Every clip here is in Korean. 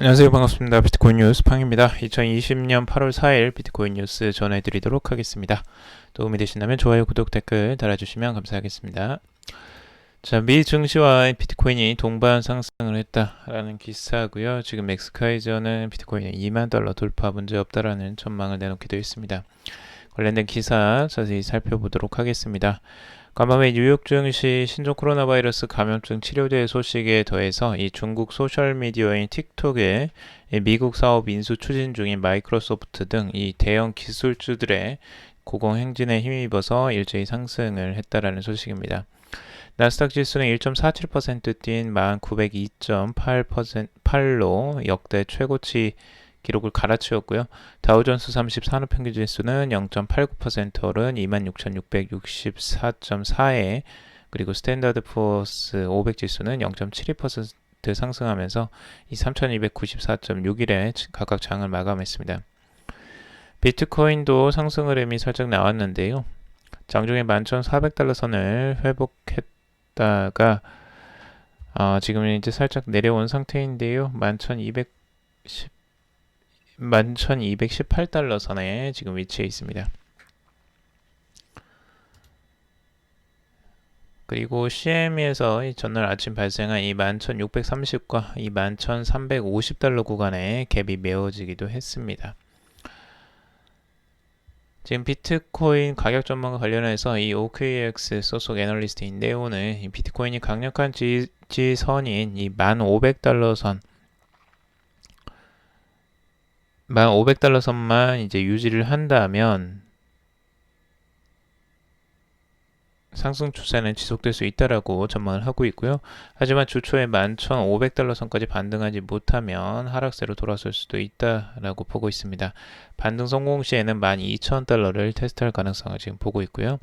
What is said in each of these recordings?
안녕하세요. 반갑습니다. 비트코인 뉴스 팡입니다. 2020년 8월 4일 비트코인 뉴스 전해드리도록 하겠습니다. 도움이 되신다면 좋아요, 구독, 댓글 달아주시면 감사하겠습니다. 자, 미 증시와 비트코인이 동반 상승을 했다라는 기사고요. 지금 맥스카이저는 비트코인이 2만 달러 돌파 문제 없다라는 전망을 내놓게 되어 있습니다. 관련된 기사 자세히 살펴보도록 하겠습니다. 간밤에 뉴욕 증시 신종 코로나 바이러스 감염증 치료제 소식에 더해서 이 중국 소셜미디어인 틱톡에 미국 사업 인수 추진 중인 마이크로소프트 등 이 대형 기술주들의 고공행진에 힘입어서 일제히 상승을 했다라는 소식입니다. 나스닥 지수는 1.47% 뛴 1902.8%로 역대 최고치 기록을 갈아치웠고요. 다우존스 30 산업평균 지수는 0.89% 오른 26,664.4에 그리고 스탠다드 포어스 500 지수는 0.72% 상승하면서 이 3,294.6일에 각각 장을 마감했습니다. 비트코인도 상승 흐름이 살짝 나왔는데요. 장중에 11,400달러 선을 회복했다가 지금은 이제 살짝 내려온 상태인데요. 11,218달러 선에 지금 위치해 있습니다. 그리고 CME에서 전날 아침 발생한 이 11,630과 이 11,350달러 구간에 갭이 메워지기도 했습니다. 지금 비트코인 가격 전망과 관련해서 이 OKX 소속 애널리스트인데요. 오늘 이 비트코인이 강력한 지지선인 이 1,500달러 선 1,500달러 선만 이제 유지를 한다면 상승 추세는 지속될 수 있다라고 전망을 하고 있고요. 하지만 주초에 11,500달러 선까지 반등하지 못하면 하락세로 돌아설 수도 있다라고 보고 있습니다. 반등 성공 시에는 12,000달러를 테스트할 가능성을 지금 보고 있고요.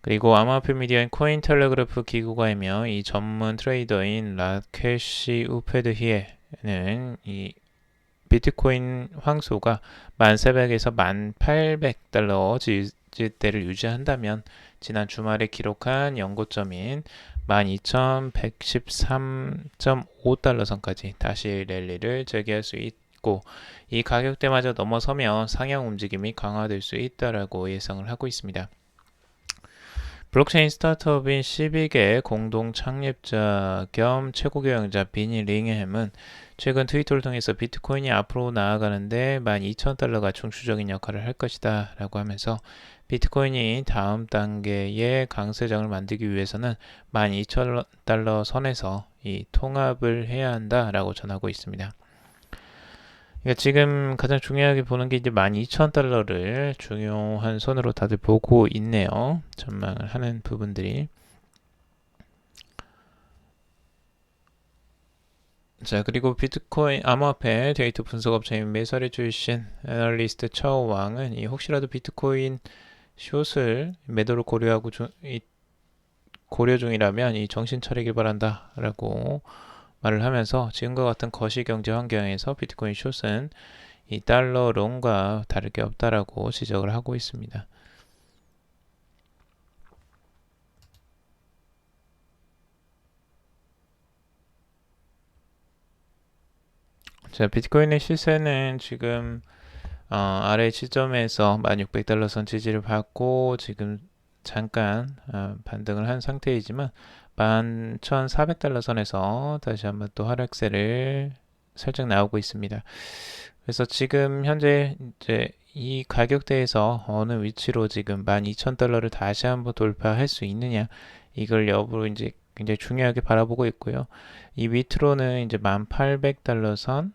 그리고 암호화폐 미디어인 코인텔레그래프 기고가이며 이 전문 트레이더인 라케시 우페드히에는 이 비트코인 황소가 1,400에서 1,800달러 지지대를 유지한다면 지난 주말에 기록한 연고점인 12,113.5달러 선까지 다시 랠리를 재개할 수 있고 이 가격대마저 넘어서면 상향 움직임이 강화될 수 있다라고 예상을 하고 있습니다. 블록체인 스타트업인 12개 공동 창립자 겸 최고 경영자 비니 링햄은 최근 트위터를 통해서 비트코인이 앞으로 나아가는데 12,000달러가 중추적인 역할을 할 것이다 라고 하면서 비트코인이 다음 단계의 강세장을 만들기 위해서는 12,000달러 선에서 이 통합을 해야 한다 라고 전하고 있습니다. 그러니까 지금 가장 중요하게 보는 게 이제 12,000달러를 중요한 선으로 다들 보고 있네요. 전망을 하는 부분들이. 자, 그리고 비트코인 암호화폐 데이터 분석업체인 메서리 출신 애널리스트 차오왕은 혹시라도 비트코인 숏을 매도를 고려 중이라면 정신 차리길 바란다라고 말을 하면서 지금과 같은 거시경제 환경에서 비트코인 숏은 이 달러 롱과 다를 게 없다라고 지적을 하고 있습니다. 자, 비트코인의 시세는 지금 아래 지점에서 1,600달러 선 지지를 받고 지금 잠깐 반등을 한 상태이지만 11,400달러 선에서 다시 한번 또 하락세를 살짝 나오고 있습니다. 그래서 지금 현재 이제 이 가격대에서 어느 위치로 지금 12,000달러를 다시 한번 돌파할 수 있느냐 이걸 여부로 이제 굉장히 중요하게 바라보고 있고요. 이 밑으로는 이제 1,800달러 선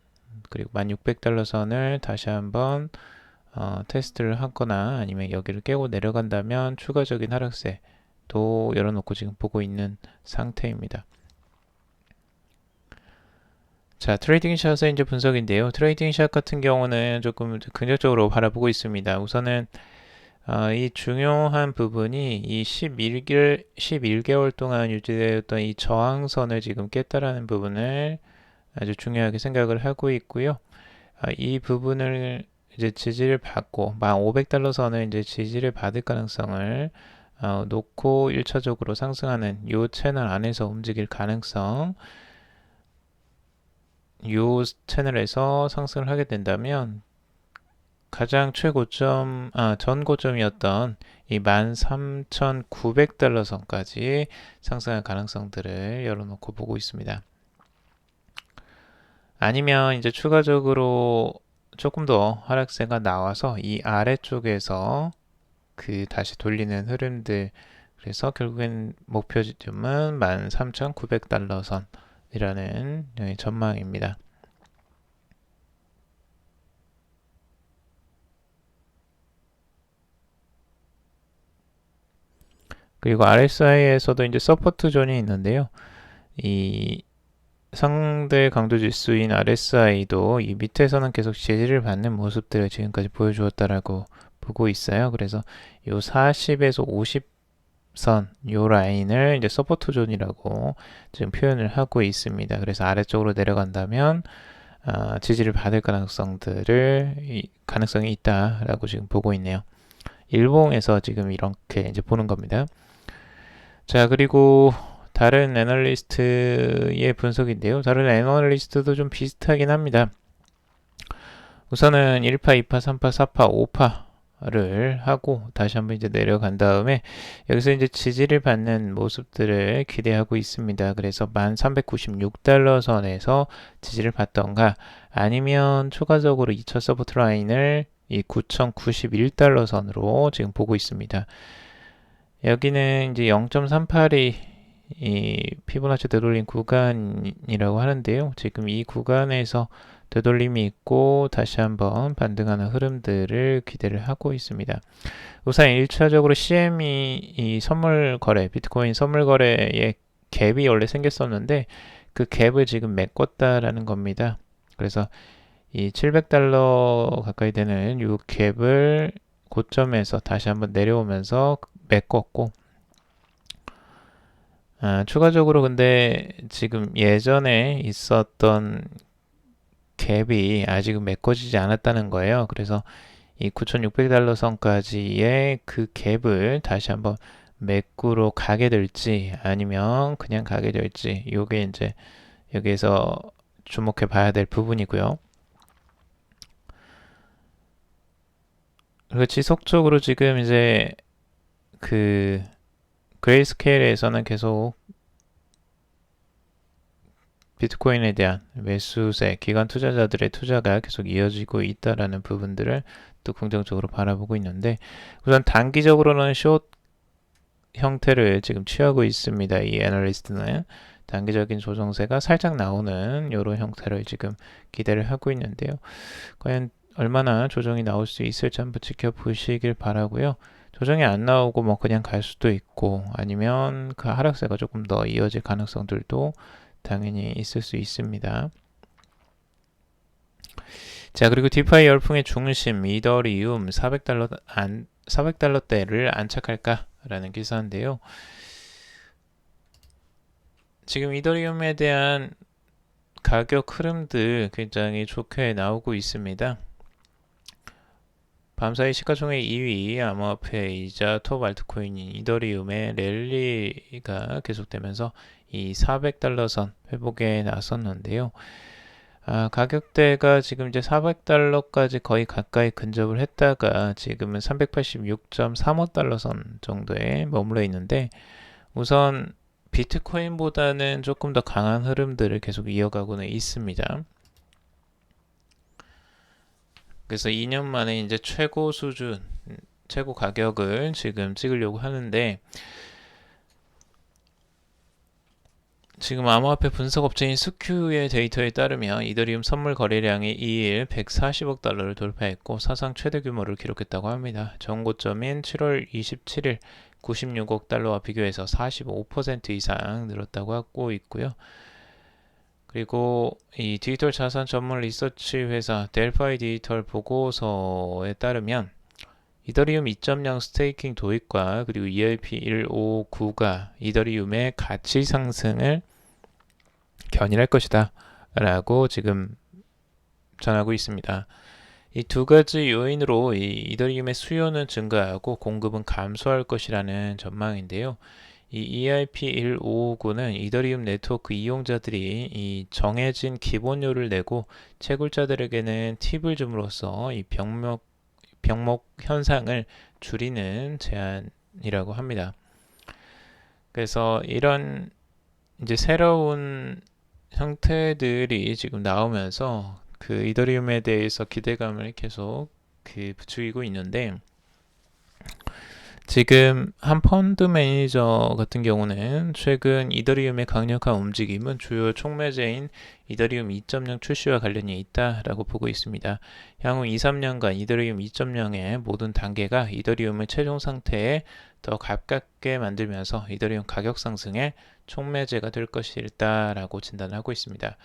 그리고 1,600달러 선을 다시 한번 테스트를 하거나 아니면 여기를 깨고 내려간다면 추가적인 하락세도 열어놓고 지금 보고 있는 상태입니다. 자, 트레이딩 샷의 이제 분석인데요. 트레이딩 샷 같은 경우는 조금 긍정적으로 바라보고 있습니다. 우선은 이 중요한 부분이 이 11개월 동안 유지되었던 이 저항선을 지금 깼다라는 부분을 아주 중요하게 생각을 하고 있고요. 이 부분을 이제 지지를 받고 1,500달러 선을 이제 지지를 받을 가능성을 놓고 1차적으로 상승하는 이 채널 안에서 움직일 가능성 이 채널에서 상승을 하게 된다면 가장 최고점, 전 고점이었던 이 13,900달러 선까지 상승할 가능성들을 열어놓고 보고 있습니다. 아니면 이제 추가적으로 조금 더 하락세가 나와서 이 아래쪽에서 그 다시 돌리는 흐름들, 그래서 결국엔 목표 지점은 13,900달러 선이라는 전망입니다. 그리고 RSI에서도 이제 서포트 존이 있는데요. 이 상대 강도 지수인 RSI도 이 밑에서는 계속 지지를 받는 모습들을 지금까지 보여주었다라고 보고 있어요. 그래서 이 40에서 50선 요 라인을 이제 서포트 존이라고 지금 표현을 하고 있습니다. 그래서 아래쪽으로 내려간다면 지지를 받을 가능성이 있다라고 지금 보고 있네요. 일봉에서 지금 이렇게 이제 보는 겁니다. 자, 그리고 다른 애널리스트의 분석인데요. 다른 애널리스트도 좀 비슷하긴 합니다. 우선은 1파, 2파, 3파, 4파, 5파를 하고 다시 한번 이제 내려간 다음에 여기서 이제 지지를 받는 모습들을 기대하고 있습니다. 그래서 1396달러 선에서 지지를 받던가 아니면 추가적으로 2차 서포트 라인을 이 9091달러 선으로 지금 보고 있습니다. 여기는 이제 0.38이 이 피보나치 되돌림 구간이라고 하는데요. 지금 이 구간에서 되돌림이 있고 다시 한번 반등하는 흐름들을 기대를 하고 있습니다. 우선 1차적으로 CME 이 선물 거래, 비트코인 선물 거래에 갭이 원래 생겼었는데 그 갭을 지금 메꿨다라는 겁니다. 그래서 이 700달러 가까이 되는 이 갭을 고점에서 다시 한번 내려오면서 메꿨고 추가적으로 근데 지금 예전에 있었던 갭이 아직은 메꿔지지 않았다는 거예요. 그래서 이 9,600달러 선까지의 그 갭을 다시 한번 메꾸러 가게 될지 아니면 그냥 가게 될지 요게 이제 여기에서 주목해 봐야 될 부분이고요. 그리고 지속적으로 지금 이제 그 그레이스케일에서는 계속 비트코인에 대한 매수세, 기관 투자자들의 투자가 계속 이어지고 있다라는 부분들을 또 긍정적으로 바라보고 있는데 우선 단기적으로는 숏 형태를 지금 취하고 있습니다. 이 애널리스트는 단기적인 조정세가 살짝 나오는 이런 형태를 지금 기대를 하고 있는데요. 과연 얼마나 조정이 나올 수 있을지 한번 지켜보시길 바라고요. 조정이 안 나오고 뭐 그냥 갈 수도 있고 아니면 그 하락세가 조금 더 이어질 가능성들도 당연히 있을 수 있습니다. 자, 그리고 디파이 열풍의 중심 이더리움 400달러대를 안착할까라는 기사인데요. 지금 이더리움에 대한 가격 흐름들 굉장히 좋게 나오고 있습니다. 밤사이 시가총액 2위 암호화폐이자 톱 알트코인인 이더리움의 랠리가 계속되면서 이 400달러 선 회복에 나섰는데요. 가격대가 지금 이제 400달러까지 거의 가까이 근접을 했다가 지금은 386.35달러 선 정도에 머물러 있는데 우선 비트코인보다는 조금 더 강한 흐름들을 계속 이어가고는 있습니다. 그래서 2년 만에 이제 최고 수준, 최고 가격을 지금 찍으려고 하는데 지금 암호화폐 분석 업체인 스큐의 데이터에 따르면 이더리움 선물 거래량이 2일 140억 달러를 돌파했고 사상 최대 규모를 기록했다고 합니다. 전고점인 7월 27일 96억 달러와 비교해서 45% 이상 늘었다고 하고 있고요. 그리고 이 디지털 자산 전문 리서치 회사 델파이 디지털 보고서에 따르면 이더리움 2.0 스테이킹 도입과 그리고 ERP 159가 이더리움의 가치 상승을 견인할 것이다 라고 지금 전하고 있습니다. 이 두 가지 요인으로 이 이더리움의 수요는 증가하고 공급은 감소할 것이라는 전망인데요. 이 EIP1559는 이더리움 네트워크 이용자들이 이 정해진 기본료를 내고 채굴자들에게는 팁을 줌으로써 이 병목 현상을 줄이는 제안이라고 합니다. 그래서 이런 이제 새로운 형태들이 지금 나오면서 그 이더리움에 대해서 기대감을 계속 부추기고 있는데, 지금 한 펀드 매니저 같은 경우는 최근 이더리움의 강력한 움직임은 주요 촉매제인 이더리움 2.0 출시와 관련이 있다라고 보고 있습니다. 향후 2-3년간 이더리움 2.0의 모든 단계가 이더리움의 최종 상태에 더 가깝게 만들면서 이더리움 가격 상승의 촉매제가 될 것이다라고 진단하고 있습니다.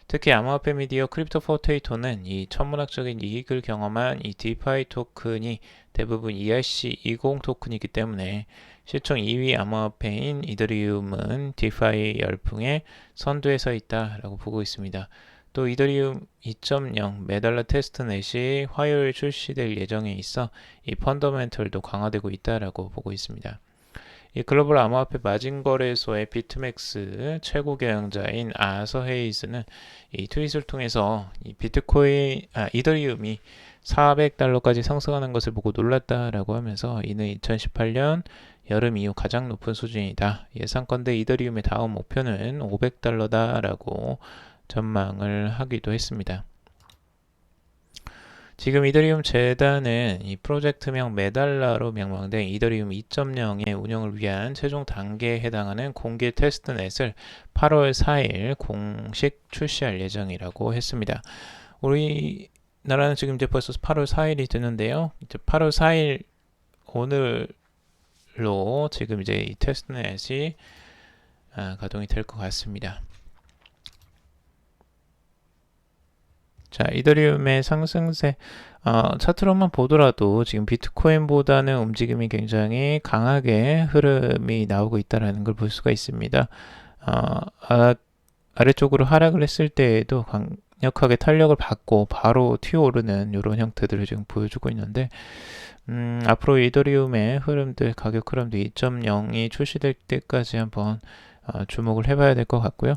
특히 암호화폐 미디어 크립토 포테이토는 이 천문학적인 이익을 경험한 이 디파이 토큰이 대부분 ERC20 토큰이기 때문에 시총 2위 암호화폐인 이더리움은 디파이 열풍의 선두에 서 있다라고 보고 있습니다. 또 이더리움 2.0 매달러 테스트넷이 화요일 출시될 예정에 있어 이 펀더멘털도 강화되고 있다라고 보고 있습니다. 이 글로벌 암호화폐 마진거래소의 비트맥스 최고 경영자인 아서 헤이즈는 이 트윗을 통해서 이 이더리움이 $400까지 상승하는 것을 보고 놀랐다라고 하면서 이는 2018년 여름 이후 가장 높은 수준이다. 예상컨대 이더리움의 다음 목표는 $500다라고 전망을 하기도 했습니다. 지금 이더리움 재단은 이 프로젝트명 메달라로 명명된 이더리움 2.0의 운영을 위한 최종 단계에 해당하는 공개 테스트넷을 8월 4일 공식 출시할 예정이라고 했습니다. 우리나라는 지금 이제 벌써 8월 4일이 되는데요. 이제 8월 4일 오늘로 지금 이제 이 테스트넷이 가동이 될 것 같습니다. 자, 이더리움의 상승세 차트로만 보더라도 지금 비트코인보다는 움직임이 굉장히 강하게 흐름이 나오고 있다는 걸 볼 수가 있습니다. 아래쪽으로 하락을 했을 때에도 강력하게 탄력을 받고 바로 튀어오르는 이런 형태들을 지금 보여주고 있는데, 앞으로 이더리움의 흐름들, 가격 흐름도 2.0이 출시될 때까지 한번 주목을 해봐야 될 것 같고요.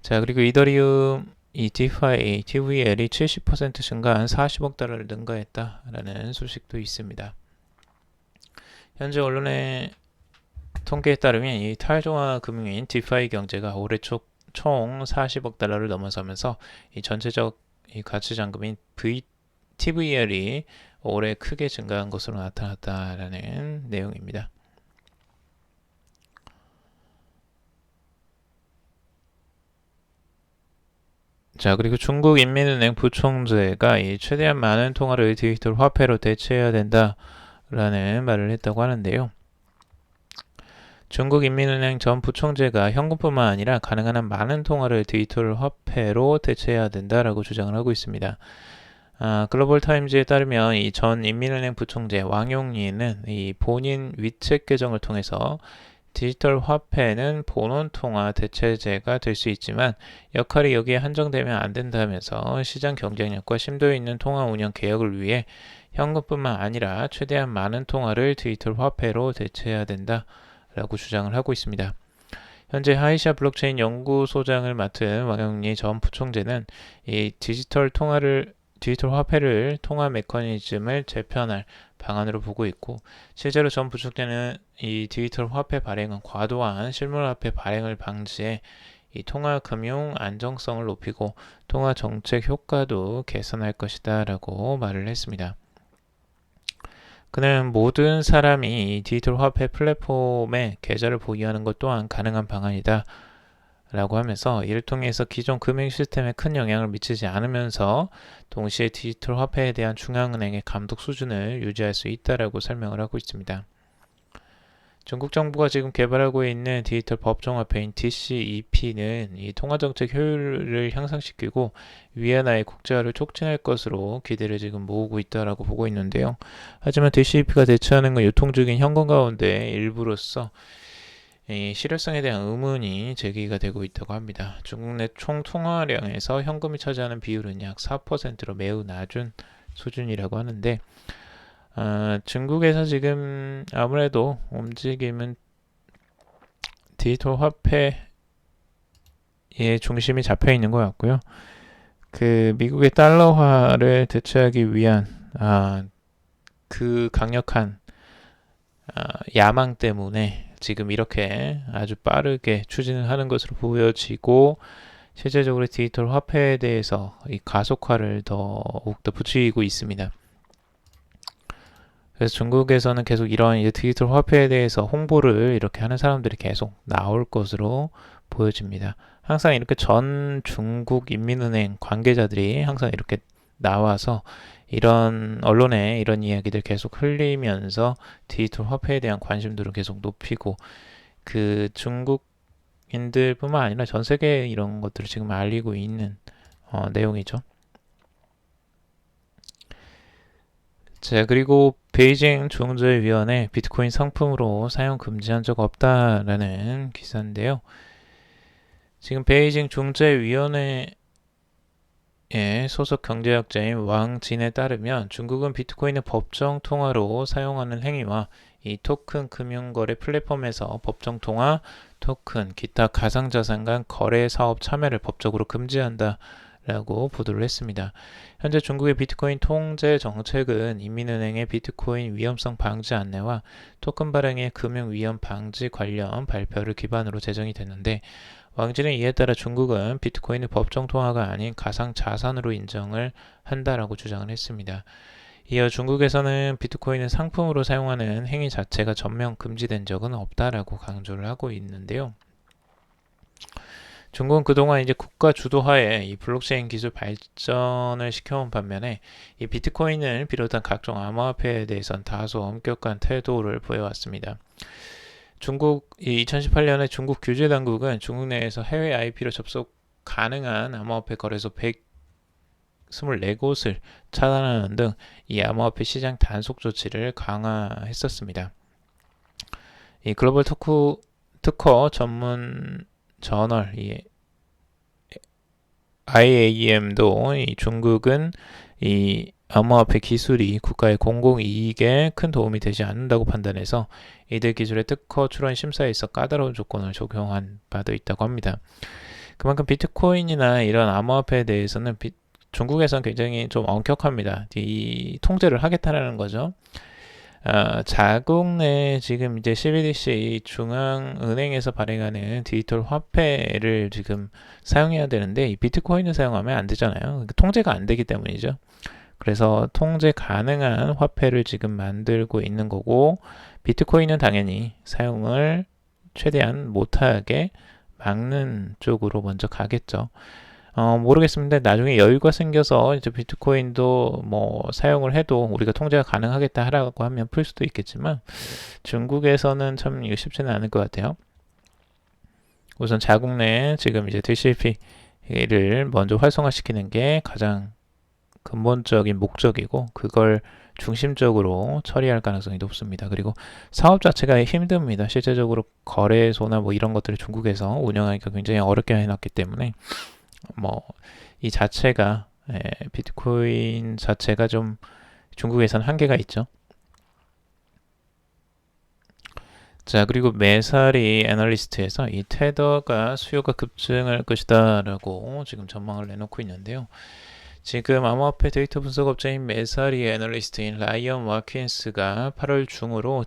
자, 그리고 이더리움 이 디파이 TVL이 70% 증가한 40억 달러를 능가했다라는 소식도 있습니다. 현재 언론의 통계에 따르면 이 탈중앙화 금융인 디파이 경제가 올해 총 40억 달러를 넘어서면서 이 전체적 이 가치 잔금인 TVL이 올해 크게 증가한 것으로 나타났다라는 내용입니다. 자, 그리고 중국인민은행 부총재가 이 최대한 많은 통화를 디지털 화폐로 대체해야 된다라는 말을 했다고 하는데요. 중국인민은행 전 부총재가 현금뿐만 아니라 가능한 한 많은 통화를 디지털 화폐로 대체해야 된다라고 주장을 하고 있습니다. 글로벌 타임즈에 따르면 이 전 인민은행 부총재 왕용리는 이 본인 위챗 계정을 통해서 디지털 화폐는 본원 통화 대체제가 될 수 있지만 역할이 여기에 한정되면 안 된다면서 시장 경쟁력과 심도 있는 통화 운영 개혁을 위해 현금뿐만 아니라 최대한 많은 통화를 디지털 화폐로 대체해야 된다라고 주장을 하고 있습니다. 현재 하이샤 블록체인 연구소장을 맡은 왕영리 전 부총재는 이 디지털 화폐를 통화 메커니즘을 재편할 방안으로 보고 있고, 실제로 전 부총재는 이 디지털 화폐 발행은 과도한 실물화폐 발행을 방지해 이 통화 금융 안정성을 높이고 통화 정책 효과도 개선할 것이다 라고 말을 했습니다. 그는 모든 사람이 이 디지털 화폐 플랫폼에 계좌를 보유하는 것 또한 가능한 방안이다 라고 하면서 이를 통해서 기존 금융 시스템에 큰 영향을 미치지 않으면서 동시에 디지털 화폐에 대한 중앙은행의 감독 수준을 유지할 수 있다라고 설명을 하고 있습니다. 중국 정부가 지금 개발하고 있는 디지털 법정화폐인 DCEP는 이 통화정책 효율을 향상시키고 위안화의 국제화를 촉진할 것으로 기대를 지금 모으고 있다라고 보고 있는데요. 하지만 DCEP가 대체하는 건 유통적인 현금 가운데 일부로서 이 실효성에 대한 의문이 제기가 되고 있다고 합니다. 중국 내 총 통화량에서 현금이 차지하는 비율은 약 4%로 매우 낮은 수준이라고 하는데, 중국에서 지금 아무래도 움직임은 디지털 화폐에 중심이 잡혀 있는 것 같고요. 그 미국의 달러화를 대체하기 위한 그 강력한 야망 때문에 지금 이렇게 아주 빠르게 추진을 하는 것으로 보여지고, 실제적으로 디지털 화폐에 대해서 이 가속화를 더욱더 붙이고 있습니다. 그래서 중국에서는 계속 이런 이제 디지털 화폐에 대해서 홍보를 이렇게 하는 사람들이 계속 나올 것으로 보여집니다. 항상 이렇게 전 중국 인민은행 관계자들이 항상 이렇게 나와서 이런 언론에 이런 이야기들 계속 흘리면서 디지털 화폐에 대한 관심도를 계속 높이고, 그 중국인들뿐만 아니라 전 세계에 이런 것들을 지금 알리고 있는 내용이죠. 자, 그리고 베이징 중앙조회위원회 비트코인 상품으로 사용 금지한 적 없다라는 기사인데요. 지금 베이징 중재위원회의 소속 경제학자인 왕진에 따르면 중국은 비트코인을 법정 통화로 사용하는 행위와 이 토큰 금융거래 플랫폼에서 법정 통화, 토큰, 기타 가상자산 간 거래 사업 참여를 법적으로 금지한다 라고 보도를 했습니다. 현재 중국의 비트코인 통제 정책은 인민은행의 비트코인 위험성 방지 안내와 토큰 발행의 금융 위험 방지 관련 발표를 기반으로 제정이 됐는데, 왕진은 이에 따라 중국은 비트코인을 법정 통화가 아닌 가상 자산으로 인정을 한다라고 주장을 했습니다. 이어 중국에서는 비트코인을 상품으로 사용하는 행위 자체가 전면 금지된 적은 없다라고 강조를 하고 있는데요. 중국은 그동안 이제 국가 주도하에 이 블록체인 기술 발전을 시켜온 반면에 이 비트코인을 비롯한 각종 암호화폐에 대해선 다소 엄격한 태도를 보여왔습니다. 중국 2018년에 중국 규제 당국은 중국 내에서 해외 IP로 접속 가능한 암호화폐 거래소 124곳을 차단하는 등 이 암호화폐 시장 단속 조치를 강화했었습니다. 이 글로벌 특허 전문 저널 IAM도 이 중국은 이 암호화폐 기술이 국가의 공공이익에 큰 도움이 되지 않는다고 판단해서 이들 기술의 특허 출원 심사에 있어 까다로운 조건을 적용한 바도 있다고 합니다. 그만큼 비트코인이나 이런 암호화폐에 대해서는 중국에서는 굉장히 좀 엄격합니다. 이 통제를 하겠다라는 거죠. 자국 내 지금 이제 CBDC 중앙은행에서 발행하는 디지털 화폐를 지금 사용해야 되는데, 이 비트코인을 사용하면 안 되잖아요. 통제가 안 되기 때문이죠. 그래서 통제 가능한 화폐를 지금 만들고 있는 거고, 비트코인은 당연히 사용을 최대한 못하게 막는 쪽으로 먼저 가겠죠. 모르겠습니다. 나중에 여유가 생겨서 이제 비트코인도 뭐 사용을 해도 우리가 통제가 가능하겠다 하라고 하면 풀 수도 있겠지만, 중국에서는 참 이거 쉽지는 않을 것 같아요. 우선 자국 내에 지금 이제 DCP를 먼저 활성화시키는 게 가장 근본적인 목적이고, 그걸 중심적으로 처리할 가능성이 높습니다. 그리고 사업 자체가 힘듭니다. 실제적으로 거래소나 뭐 이런 것들을 중국에서 운영하기가 굉장히 어렵게 해놨기 때문에 이 자체가 비트코인 자체가 좀 중국에서는 한계가 있죠. 자, 그리고 메사리 애널리스트에서 이 테더가 수요가 급증할 것이다 라고 지금 전망을 내놓고 있는데요. 지금 암호화폐 데이터 분석 업체인 메사리 애널리스트인 라이언 와킨스가 8월 중으로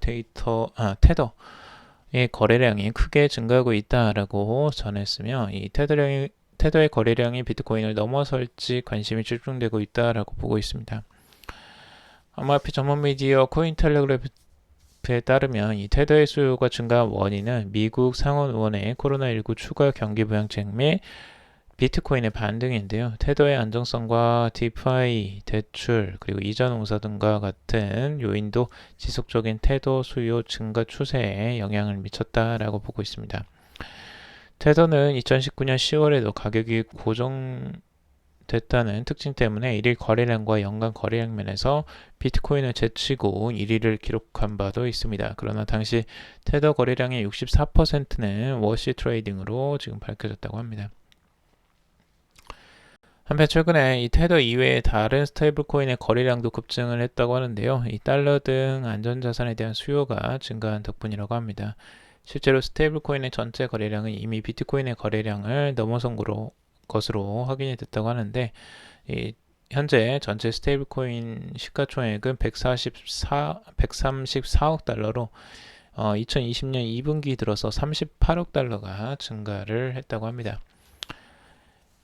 테더의 거래량이 크게 증가하고 있다라고 전했으며, 이 테더의 거래량이 비트코인을 넘어설지 관심이 집중되고 있다라고 보고 있습니다. 암호화폐 전문 미디어 코인텔레그래프에 따르면 이 테더의 수요가 증가한 원인은 미국 상원 의원의 코로나19 추가 경기 부양책 및 비트코인의 반등인데요. 테더의 안정성과 디파이, 대출, 그리고 이자 농사 등과 같은 요인도 지속적인 테더 수요 증가 추세에 영향을 미쳤다라고 보고 있습니다. 테더는 2019년 10월에도 가격이 고정됐다는 특징 때문에 일일 거래량과 연간 거래량 면에서 비트코인을 제치고 1위를 기록한 바도 있습니다. 그러나 당시 테더 거래량의 64%는 워시 트레이딩으로 지금 밝혀졌다고 합니다. 한편 최근에 이 테더 이외의 다른 스테이블 코인의 거래량도 급증을 했다고 하는데요. 이 달러 등 안전자산에 대한 수요가 증가한 덕분이라고 합니다. 실제로 스테이블 코인의 전체 거래량은 이미 비트코인의 거래량을 넘어선 것으로 확인이 됐다고 하는데, 이 현재 전체 스테이블 코인 시가총액은 134억 달러로 2020년 2분기 들어서 38억 달러가 증가를 했다고 합니다.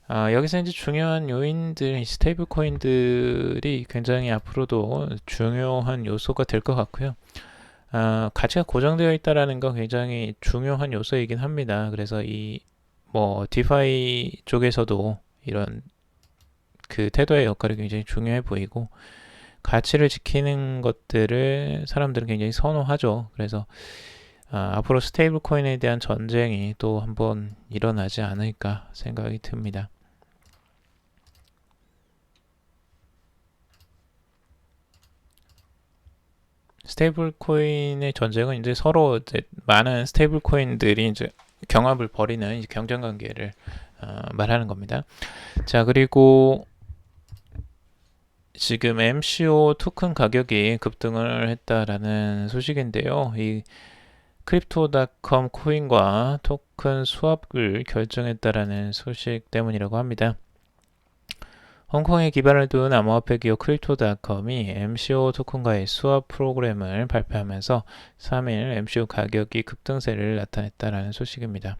여기서 이제 중요한 요인들, 스테이블 코인들이 굉장히 앞으로도 중요한 요소가 될 것 같고요. 가치가 고정되어 있다라는 건 굉장히 중요한 요소이긴 합니다. 그래서 디파이 쪽에서도 이런 그 태도의 역할이 굉장히 중요해 보이고, 가치를 지키는 것들을 사람들은 굉장히 선호하죠. 그래서 앞으로 스테이블 코인에 대한 전쟁이 또 한번 일어나지 않을까 생각이 듭니다. 스테이블 코인의 전쟁은 이제 서로 이제 많은 스테이블 코인들이 이제 경합을 벌이는 이제 경쟁 관계를 말하는 겁니다. 자, 그리고 지금 MCO 토큰 가격이 급등을 했다라는 소식인데요. 이 크립토닷컴 코인과 토큰 수합을 결정했다라는 소식 때문이라고 합니다. 홍콩에 기반을 둔 암호화폐 기업 크립토닷컴이 MCO 토큰과의 수합 프로그램을 발표하면서 3일 MCO 가격이 급등세를 나타냈다라는 소식입니다.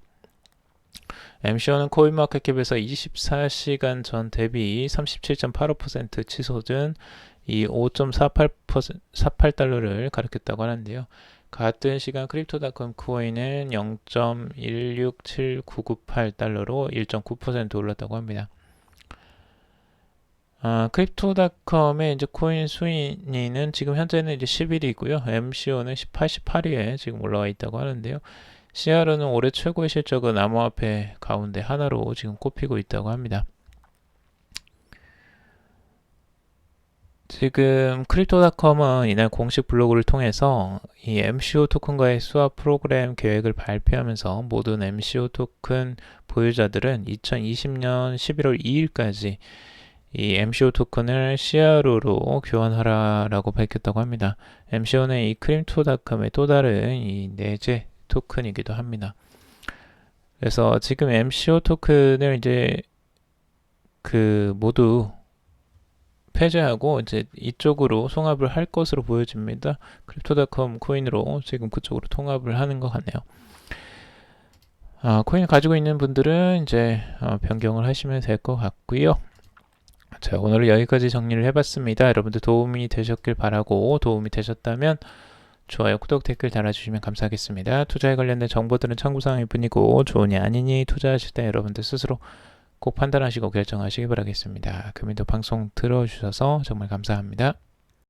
MCO는 코인마켓캡에서 24시간 전 대비 37.85% 치솟은 이 5.48달러를 가리켰다고 하는데요. 같은 시간 크립토닷컴 코인은 0.167998달러로 1.9% 올랐다고 합니다. 크립토닷컴의 이제 코인 순위는 지금 현재는 이제 11위고요. MCO는 88위에 지금 올라와 있다고 하는데요. CR은 올해 최고의 실적은 암호화폐 가운데 하나로 지금 꼽히고 있다고 합니다. 지금 크립토닷컴은 이날 공식 블로그를 통해서 이 MCO 토큰과의 수합 프로그램 계획을 발표하면서 모든 MCO 토큰 보유자들은 2020년 11월 2일까지 이 MCO 토큰을 CRU로 교환하라라고 밝혔다고 합니다. MCO는 이 크립토닷컴의 또 다른 이 내재 토큰이기도 합니다. 그래서 지금 MCO 토큰을 이제 모두 폐쇄하고 이제 이쪽으로 송합을 할 것으로 보여집니다. 크립토닷컴 코인으로 지금 그쪽으로 통합을 하는 것 같네요. 코인을 가지고 있는 분들은 이제 변경을 하시면 될 것 같고요. 자, 오늘은 여기까지 정리를 해봤습니다. 여러분들 도움이 되셨길 바라고, 도움이 되셨다면 좋아요, 구독, 댓글 달아주시면 감사하겠습니다. 투자에 관련된 정보들은 참고사항일 뿐이고 좋으니 아니니 투자하실 때 여러분들 스스로 꼭 판단하시고 결정하시기 바라겠습니다. 금일도 방송 들어주셔서 정말 감사합니다.